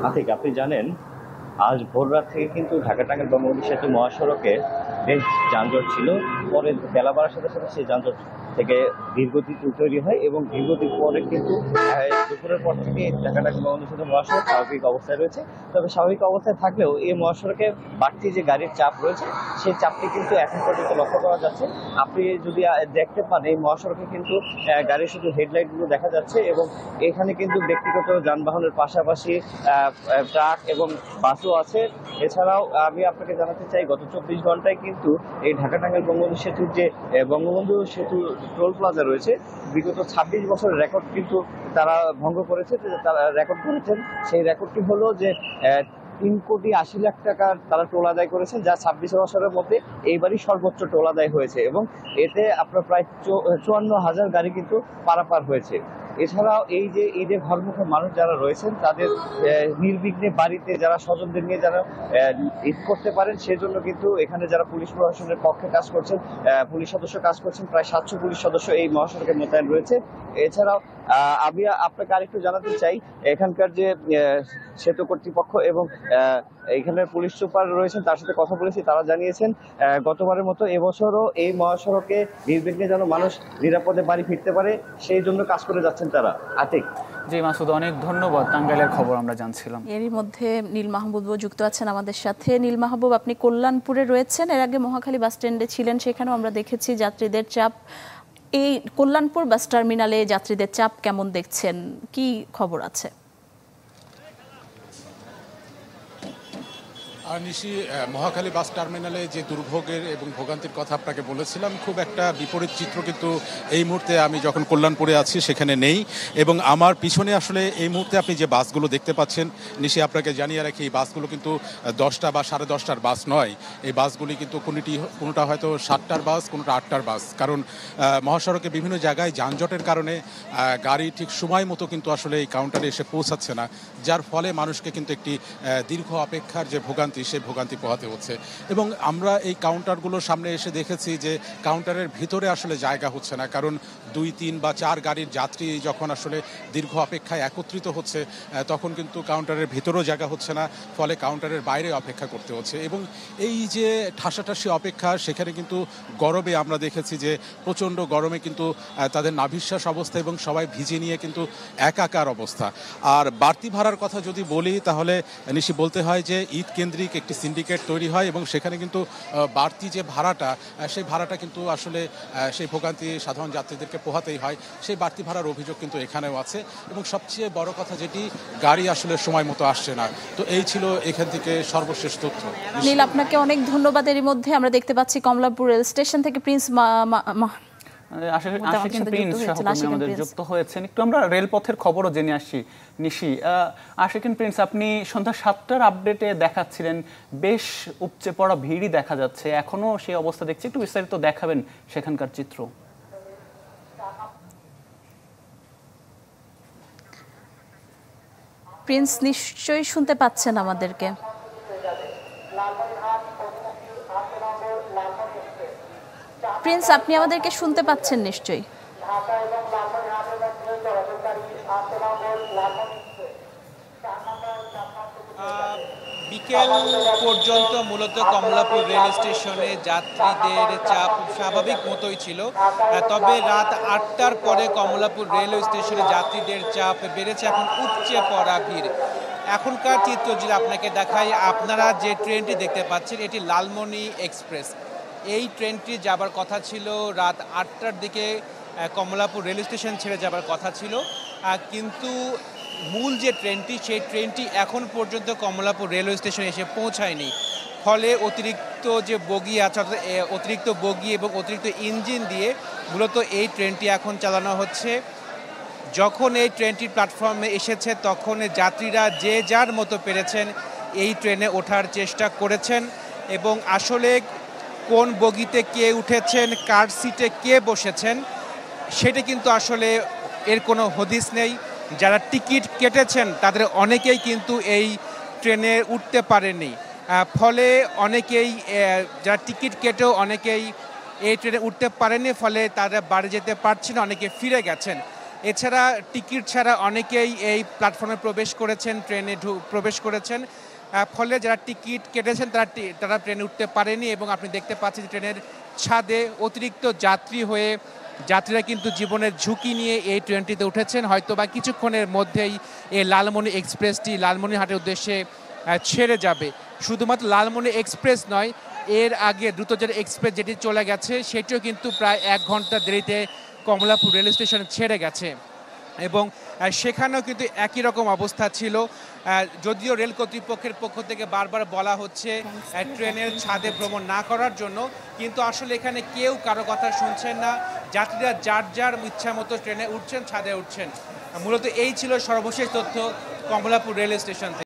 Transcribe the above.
আতিক, আপনি জানেন আজ ভোর রাত থেকে কিন্তু ঢাকা টাঙ্গাইল বঙ্গবন্ধু সেতু মহাসড়কে বেশ যানজট ছিল। পরে বেলা বাড়ার সাথে সাথে সেই যানজট থেকে ধীরগতি তৈরি হয় এবং ধীরগতির পরে কিন্তু দুপুরের পর থেকে ঢাকা টাঙ্গাইল বঙ্গবন্ধু সেতু মহাসড়ক স্বাভাবিক অবস্থায় রয়েছে। তবে স্বাভাবিক অবস্থায় থাকলেও এই মহাসড়কে বাড়তি যে গাড়ির চাপ রয়েছে সেই চাপটি কিন্তু এখন পর্যন্ত লক্ষ্য করা যাচ্ছে। আপনি যদি দেখতে পান এই মহাসড়কে কিন্তু গাড়ির শুধু হেডলাইটগুলো দেখা যাচ্ছে এবং এখানে কিন্তু ব্যক্তিগত যানবাহনের পাশাপাশি ট্রাক এবং বাসও আছে। এছাড়াও আমি আপনাকে জানাতে চাই, গত 24 ঘন্টায় কিন্তু এই ঢাকা টাঙ্গাইল বঙ্গবন্ধু সেতুর যে বঙ্গবন্ধু সেতু টোল প্লাজা রয়েছে, বিগত 26 বছরের রেকর্ড কিন্তু তারা ভঙ্গ করেছে। তারা রেকর্ড করেছেন, সেই রেকর্ডটি হলো যে 3,80,00,000 টাকার তারা টোল আদায় করেছেন, যা 26 বছরের মধ্যে এইবারই সর্বোচ্চ টোল আদায় হয়েছে এবং এতে আপনার প্রায় 54,000 গাড়ি কিন্তু পারাপার হয়েছে। এছাড়াও এই যে ঈদে ঘরমুখী মানুষ যারা রয়েছেন তাদের নির্বিঘ্নে বাড়িতে যারা স্বজনদের নিয়ে যারা ঈদ করতে পারেন, সেজন্য কিন্তু এখানে যারা পুলিশ প্রশাসনের পক্ষে কাজ করছেন, পুলিশ সদস্য কাজ করছেন, প্রায় 700 পুলিশ সদস্য এই মহাসড়কে মোতায়েন রয়েছে। এছাড়াও আমি আপনাকে আরেকটু জানাতে চাই, এখানকার যে সেতু কর্তৃপক্ষ এবং এখানের পুলিশ সুপার রয়েছেন তার সাথে কথা বলেছি, তারা জানিয়েছেন গতবারের মতো এবছরও এই মহাসড়কে নির্বিঘ্নে যেন মানুষ নিরাপদে বাড়ি ফিরতে পারে সেই জন্য কাজ করে যাচ্ছেন তারা। আতিক। জি মাসুদ, অনেক ধন্যবাদ। টাঙ্গাইলের খবর আমরা জানছিলাম। এরই মধ্যে নীল মাহবুবও যুক্ত আছেন আমাদের সাথে। নীল মাহবুব, আপনি কল্যাণপুরে রয়েছেন, এর আগে মহাখালী বাস স্ট্যান্ডে ছিলেন, সেখানেও আমরা দেখেছি যাত্রীদের চাপ। এই কল্যাণপুর বাস টার্মিনালে যাত্রীদের চাপ কেমন দেখছেন, কি খবর আছে? নিশি, মহাখালী বাস টার্মিনালে যে দুর্ভোগের এবং ভোগান্তির কথা আপনাকে বলেছিলাম, খুব একটা বিপরীত চিত্র কিন্তু এই মুহূর্তে আমি যখন কল্যাণপুরে আছি সেখানে নেই। এবং আমার পিছনে আসলে এই মুহূর্তে আপনি যে বাসগুলো দেখতে পাচ্ছেন, নিশি আপনাকে জানিয়ে রাখি, এই বাসগুলো কিন্তু 10টা বা 10:30টার বাস নয়। এই বাসগুলি কিন্তু কোনোটা হয়তো 7টার বাস, কোনোটা 8টার বাস। কারণ মহাসড়কে বিভিন্ন জায়গায় যানজটের কারণে গাড়ি ঠিক সময় মতো কিন্তু আসলে এই কাউন্টারে এসে পৌঁছাচ্ছে না, যার ফলে মানুষকে কিন্তু একটি দীর্ঘ অপেক্ষার যে ভোগান্তি, সেই ভোগান্তি পোহাতে হচ্ছে। এবং আমরা এই কাউন্টারগুলোর সামনে এসে দেখেছি যে কাউন্টারের ভিতরে আসলে জায়গা হচ্ছে না, কারণ 2, 3 বা 4 গাড়ির যাত্রী যখন আসলে দীর্ঘ অপেক্ষায় একত্রিত হচ্ছে তখন কিন্তু কাউন্টারের ভিতরেও জায়গা হচ্ছে না, ফলে কাউন্টারের বাইরে অপেক্ষা করতে হচ্ছে। এবং এই যে ঠাসাঠাসি অপেক্ষা, সেখানে কিন্তু গরমে আমরা দেখেছি যে প্রচণ্ড গরমে কিন্তু তাদের নাভিশ্বাস অবস্থা এবং সবাই ভিজে নিয়ে কিন্তু একাকার অবস্থা। আর বাড়তি ভাড়ার কথা যদি বলি, তাহলে নিশ্চয়ই বলতে হয় যে ঈদ কেন্দ্রিক একটি সিন্ডিকেট তৈরি হয় এবং সেখানে কিন্তু বাড়তি যে ভাড়াটা, সেই ভাড়াটা কিন্তু আসলে সেই ভোগান্তি সাধারণ যাত্রীদেরকে পোহাতেই হয়। সেই বাড়তি ভাড়ার অভিযোগ কিন্তু এখানেও আছে এবং সবচেয়ে বড় কথা যেটি, গাড়ি আসলে সময় মতো আসছে না। তো এই ছিল এখান থেকে সর্বশেষ তথ্য। নীল, আপনাকে অনেক ধন্যবাদ। এর মধ্যে আমরা দেখতে পাচ্ছি কমলাপুর রেল স্টেশন থেকে প্রিন্স আমাদের যুক্ত হয়েছেন। একটু আমরা রেলপথের খবরও জেনে আসছি। নিশি, আশিকিন প্রিন্স, আপনি সন্ধ্যা 7টার আপডেটে দেখাচ্ছিলেন বেশ উপচে পড়া ভিড়ই দেখা যাচ্ছে, এখনো সেই অবস্থা দেখছি, একটু বিস্তারিত দেখাবেন সেখানকার চিত্র? প্রিন্স নিশ্চয়ই শুনতে পাচ্ছেন আমাদেরকে? প্রিন্স, আপনি আমাদেরকে শুনতে পাচ্ছেন নিশ্চয়ই? বিকেল পর্যন্ত মূলত কমলাপুর রেল স্টেশনে যাত্রীদের চাপ স্বাভাবিক মতোই ছিল, তবে রাত 8টার পরে কমলাপুর রেলওয়ে স্টেশনে যাত্রীদের চাপ বেড়েছে। এখন উপচে পড়া ভিড়। এখনকার চিত্র যদি আপনাকে দেখাই, আপনারা যে ট্রেনটি দেখতে পাচ্ছেন এটি লালমনি এক্সপ্রেস। এই ট্রেনটি যাবার কথা ছিল রাত 8টার দিকে, কমলাপুর রেল স্টেশন ছেড়ে যাবার কথা ছিল, কিন্তু মূল যে ট্রেনটি, সেই ট্রেনটি এখন পর্যন্ত কমলাপুর রেলওয়ে স্টেশনে এসে পৌঁছায়নি। ফলে অতিরিক্ত যে বগি আছে, অতিরিক্ত বগি এবং অতিরিক্ত ইঞ্জিন দিয়ে মূলত এই ট্রেনটি এখন চালানো হচ্ছে। যখন এই ট্রেনটি প্ল্যাটফর্মে এসেছে তখন যাত্রীরা যে যার মতো পেরেছেন এই ট্রেনে ওঠার চেষ্টা করেছেন এবং আসলে কোন বগিতে কে উঠেছেন, কার সিটে কে বসেছেন, সেটা কিন্তু আসলে এর কোনো হদিস নেই। যারা টিকিট কেটেছেন তাদের অনেকেই কিন্তু এই ট্রেনে উঠতে পারেনি, ফলে অনেকেই যারা টিকিট কেটেও অনেকেই এই ট্রেনে উঠতে পারেনি, ফলে তারা বাড়ি যেতে পারছেন, অনেকে ফিরে গেছেন। এছাড়া টিকিট ছাড়া অনেকেই এই প্ল্যাটফর্মে প্রবেশ করেছেন, ট্রেনে প্রবেশ করেছেন, ফলে যারা টিকিট কেটেছেন তারা ট্রেনে উঠতে পারেনি। এবং আপনি দেখতে পাচ্ছেন ট্রেনের ছাদে অতিরিক্ত যাত্রী হয়ে যাত্রীরা কিন্তু জীবনের ঝুঁকি নিয়ে এই ট্রেনটিতে উঠেছেন। হয়তো বা কিছুক্ষণের মধ্যেই এই লালমনি এক্সপ্রেসটি লালমনিরহাটের উদ্দেশ্যে ছেড়ে যাবে। শুধুমাত্র লালমনি এক্সপ্রেস নয়, এর আগে দ্রুতযাত্রী এক্সপ্রেস যেটি চলে গেছে সেটিও কিন্তু প্রায় 1 ঘন্টা দেরিতে কমলাপুর রেল স্টেশনে ছেড়ে গেছে। এবং সেখানেও কিন্তু একই রকম অবস্থা ছিল। যদিও রেল কর্তৃপক্ষের পক্ষ থেকে বারবার বলা হচ্ছে ট্রেনের ছাদে ভ্রমণ না করার জন্য, কিন্তু আসলে এখানে কেউ কারো কথা শুনছেন না। যাত্রীরা যার যার ইচ্ছা মতো ট্রেনে উঠছেন, ছাদে উঠছেন। মূলত এই ছিল সর্বশেষ তথ্য কমলাপুর রেল স্টেশন থেকে।